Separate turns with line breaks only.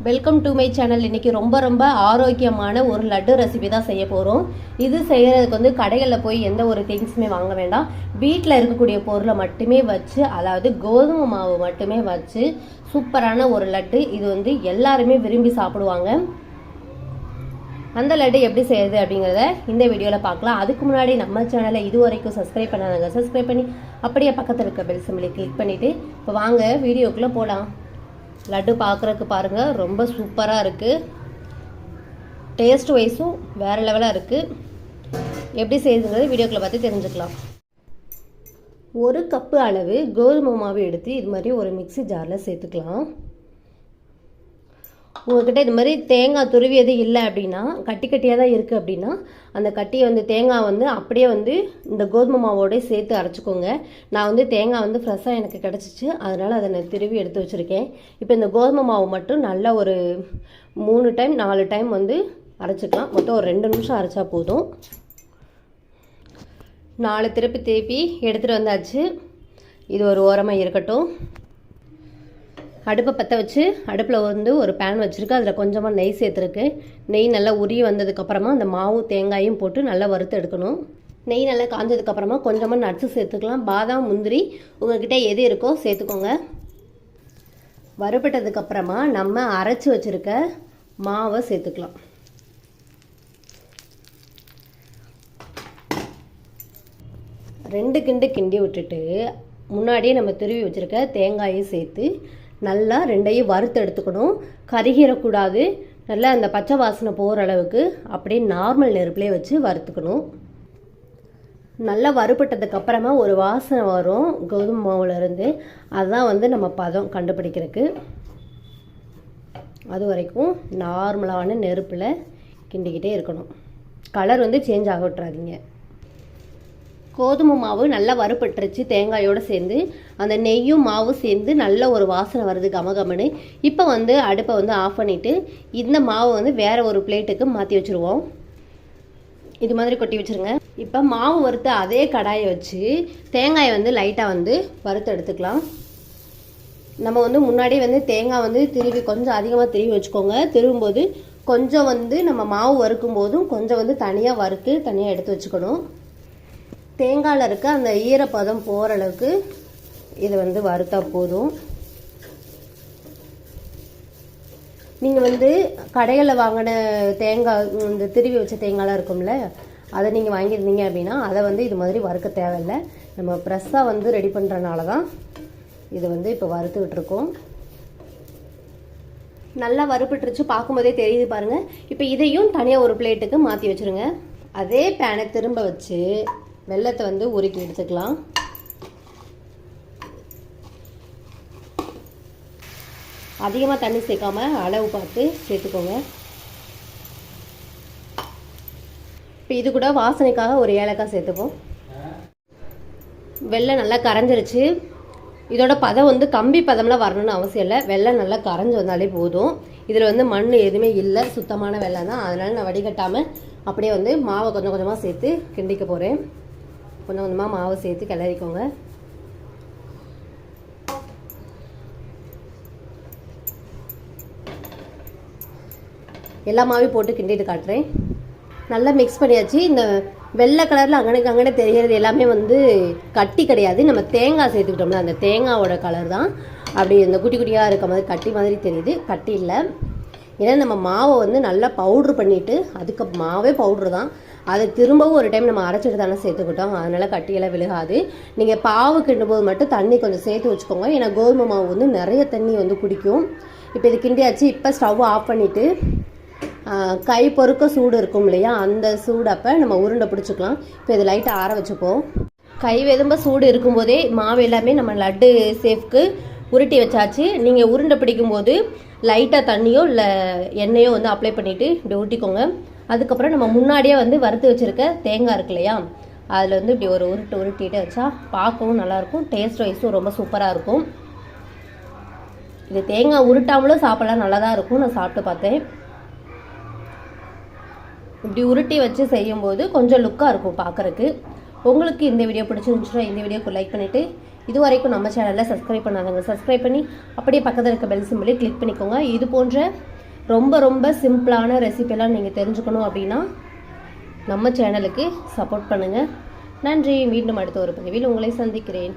Welcome to my channel. இன்றைக்கி ரொம்ப ஆரோக்கியமான ஒரு லட்டு ரெசிபி தான் செய்ய போகிறோம். இது செய்கிறதுக்கு வந்து கடைகளில் போய் எந்த ஒரு திங்ஸுமே வாங்க வேண்டாம். வீட்டில் இருக்கக்கூடிய பொருளை மட்டுமே வச்சு, அதாவது கோதுமை மாவு மட்டுமே வச்சு சூப்பரான ஒரு லட்டு. இது வந்து எல்லாருமே விரும்பி சாப்பிடுவாங்க. அந்த லட்டு எப்படி செய்யுது அப்படிங்கிறத இந்த வீடியோவில் பார்க்கலாம். அதுக்கு முன்னாடி நம்ம சேனலை இது வரைக்கும் சப்ஸ்கிரைப் பண்ணாதாங்க, சப்ஸ்கிரைப் பண்ணி அப்படியே பக்கத்தில் இருக்க பெல் சிம்பலை கிளிக் பண்ணிவிட்டு இப்போ வாங்க வீடியோக்குள்ளே போகலாம். லட்டு பார்க்குறதுக்கு பாருங்கள், ரொம்ப சூப்பராக இருக்குது. டேஸ்ட் வைஸும் வேறு லெவலாக இருக்குது. எப்படி செய்யுதுங்கிறது வீடியோக்குள்ளே பார்த்து தெரிஞ்சுக்கலாம். ஒரு கப்பு அளவு கோதுமை மாவு எடுத்து இது மாதிரி ஒரு மிக்ஸி ஜாரில் சேர்த்துக்கலாம். உங்கள்கிட்ட இது மாதிரி தேங்காய் துருவியது இல்லை அப்படின்னா, கட்டியாக தான் இருக்குது அப்படின்னா, அந்த கட்டியை வந்து தேங்காய் வந்து அப்படியே வந்து இந்த கோதுமை மாவோடய சேர்த்து அரைச்சிக்கோங்க. நான் வந்து தேங்காய் வந்து ஃப்ரெஷ்ஷாக எனக்கு கிடச்சிச்சு, அதனால் அதை நான் திருவி எடுத்து வச்சுருக்கேன். இப்போ இந்த கோதுமை மாவு மட்டும் நல்லா ஒரு 3 டைம் 4 டைம் வந்து அரைச்சிக்கலாம். மொத்தம் ஒரு 2 நிமிஷம் அரைச்சா போதும். 4 திருப்பி எடுத்துகிட்டு வந்தாச்சு. இது ஒரு ஓரமாக இருக்கட்டும். அடுப்பை பற்ற வச்சு அடுப்பில் வந்து ஒரு பேன் வச்சுருக்கு. அதில் கொஞ்சமாக நெய் சேர்த்துருக்கு. நெய் நல்லா உருகி வந்ததுக்கப்புறமா அந்த மாவு தேங்காயும் போட்டு நல்லா வறுத்து எடுக்கணும். நெய் நல்லா காஞ்சதுக்கப்புறமா கொஞ்சமாக நட்ஸு சேர்த்துக்கலாம். பாதாம், முந்திரி உங்கள்கிட்ட எது இருக்கோ சேர்த்துக்கோங்க. வறுபட்டதுக்கப்புறமா நம்ம அரைச்சி வச்சுருக்க மாவை சேர்த்துக்கலாம். ரெண்டு கிண்டி விட்டுட்டு முன்னாடியே நம்ம துருவி வச்சுருக்க தேங்காயும் சேர்த்து நல்லா ரெண்டையும் வறுத்து எடுத்துக்கணும். கருகிடக்கூடாது. நல்லா அந்த பச்சை வாசனை போகிற அளவுக்கு அப்படியே நார்மல் நெருப்புலேயே வச்சு வறுத்துக்கணும். நல்லா வறுபட்டதுக்கப்புறமா ஒரு வாசனை வரும் கோதுமை மாவுலேருந்து. அதுதான் வந்து நம்ம பதம் கண்டுபிடிக்கிறதுக்கு. அது வரைக்கும் நார்மலான நெருப்பில் கிண்டிக்கிட்டே இருக்கணும். கலர் வந்து சேஞ்ச் ஆக விட்டுறாதீங்க. கோதுமை மாவு நல்லா வறுபட்டுருச்சு. தேங்காயோடு சேர்ந்து அந்த நெய்யும் மாவும் சேர்ந்து நல்ல ஒரு வாசனை வருது கமகமனு. இப்போ வந்து அடுப்பை வந்து ஆஃப் பண்ணிவிட்டு இந்த மாவு வந்து வேறு ஒரு பிளேட்டுக்கு மாற்றி வச்சுருவோம். இது மாதிரி கொட்டி வச்சுருங்க. இப்போ மாவு வறுத்த அதே கடாயை வச்சு தேங்காயை வந்து லைட்டாக வந்து வறுத்து எடுத்துக்கலாம். நம்ம வந்து முன்னாடியே வந்து தேங்காய் வந்து திருவி கொஞ்சம் அதிகமாக திருவி வச்சுக்கோங்க. திருவும்போது கொஞ்சம் வந்து நம்ம மாவு வறுக்கும் போதும் கொஞ்சம் வந்து தனியாக வறுத்து தனியாக எடுத்து வச்சுக்கணும். தேங்காயில் இருக்க அந்த ஈரப்பதம் போகிற அளவுக்கு இதை வந்து வறுத்தா போதும். நீங்கள் வந்து கடைகளில் வாங்கின தேங்காய், இந்த திருவி வச்ச தேங்காய்லாம் இருக்கும்ல, அதை நீங்கள் வாங்கியிருந்தீங்க அப்படின்னா அதை வந்து இது மாதிரி வறுக்க தேவையில்லை. நம்ம ஃப்ரெஷ்ஷாக வந்து ரெடி பண்ணுறனால தான் இதை வந்து இப்போ வறுத்துக்கிட்டுருக்கோம். நல்லா வறுபட்டுருச்சு, பார்க்கும்போதே தெரியுது பாருங்கள். இப்போ இதையும் தனியாக ஒரு பிளேட்டுக்கு மாற்றி வச்சுருங்க. அதே பேனை திரும்ப வச்சு வெல்லத்தை வந்து உருக்கி எடுத்துக்கலாம். அதிகமாக தண்ணி சேர்க்காம அளவு பார்த்து சேர்த்துக்கோங்க. இப்போ இது கூட வாசனைக்காக ஒரு ஏலக்காய் சேர்த்துப்போம். வெல்லம் நல்லா கரைஞ்சிருச்சு. இதோட பதம் வந்து கம்பி பதம்லாம் வரணும்னு அவசியம் இல்லை. வெல்லம் நல்லா கரைஞ்சி வந்தாலே போதும். இதில் வந்து மண் எதுவுமே இல்லை, சுத்தமான வெல்லம் தான். அதனால் நான் வடிகட்டாமல் அப்படியே வந்து மாவை கொஞ்சம் கொஞ்சமாக சேர்த்து கிண்டிக்க போகிறேன். கொஞ்சம் கொஞ்சமாக மாவு சேர்த்து கிளறிக்கோங்க. எல்லா மாவையும் போட்டு கிண்டிட்டு காட்டுறேன். நல்லா மிக்ஸ் பண்ணியாச்சு. இந்த வெள்ளை கலரில் அங்கனே தெரிகிறது எல்லாமே வந்து கட்டி கிடையாது. நம்ம தேங்காய் சேர்த்துக்கிட்டோம்னா அந்த தேங்காயோட கலர் தான் அப்படி இந்த குட்டி குட்டியாக இருக்க மாதிரி கட்டி மாதிரி தெரியுது. கட்டி இல்லை. ஏன்னா நம்ம மாவை வந்து நல்லா பவுட்ரு பண்ணிவிட்டு, அதுக்கு மாவே பவுட்ரு தான், அதை திரும்பவும் ஒரு டைம் நம்ம அரைச்சிட்டு தானே சேர்த்துக்கிட்டோம். அதனால் கட்டியெல்லாம் விழுகாது. நீங்கள் பாவு கிண்டும்போது மட்டும் தண்ணி கொஞ்சம் சேர்த்து வச்சுக்கோங்க. ஏன்னா கோதுமை மாவு வந்து நிறைய தண்ணி வந்து குடிக்கும். இப்போ இது கிண்டியாச்சு. இப்போ ஸ்டவ் ஆஃப் பண்ணிவிட்டு கை பொறுக்க சூடு இருக்கும் இல்லையா, அந்த சூடு அப்போ நம்ம உருண்டை பிடிச்சிக்கலாம். இப்போ இது லைட்டாக ஆற வச்சுப்போம். கை வெதும்ப சூடு இருக்கும்போதே மாவு எல்லாமே நம்ம லட்டு சேஃப்க்கு உருட்டி வச்சாச்சு. நீங்கள் உருண்டை பிடிக்கும்போது லைட்டாக தண்ணியோ இல்லை எண்ணெயோ வந்து அப்ளை பண்ணிவிட்டு இப்படி உருட்டிக்கோங்க. அதுக்கப்புறம் நம்ம முன்னாடியே வந்து வறுத்து வச்சுருக்க தேங்காய் இருக்கு இல்லையா, அதில் வந்து இப்படி ஒரு உருட்டிகிட்டே வச்சா பார்க்கவும் நல்லாயிருக்கும். டேஸ்ட் வைஸும் ரொம்ப சூப்பராக இருக்கும். இது தேங்காய் உருட்டாமலும் சாப்பிடலாம், நல்லா தான் இருக்கும். நான் சாப்பிட்டு பார்த்தேன். இப்படி உருட்டி வச்சு செய்யும்போது கொஞ்சம் லுக்காக இருக்கும் பார்க்குறக்கு. உங்களுக்கு இந்த வீடியோ பிடிச்சிருந்துச்சுன்னா இந்த வீடியோக்கு லைக் பண்ணிவிட்டு இது வரைக்கும் நம்ம சேனலில் சப்ஸ்கிரைப் பண்ணாதவங்க சப்ஸ்கிரைப் பண்ணி அப்படியே பக்கத்தில் இருக்க பெல் சிம்பலை கிளிக் பண்ணிக்கோங்க. இது போன்ற ரொம்ப ரொம்ப சிம்பிளான ரெசிபியெல்லாம் நீங்கள் தெரிஞ்சுக்கணும் அப்படின்னா நம்ம சேனலுக்கு சப்போர்ட் பண்ணுங்கள். நன்றி. மீண்டும் அடுத்த ஒரு பதிவில் உங்களை சந்திக்கிறேன்.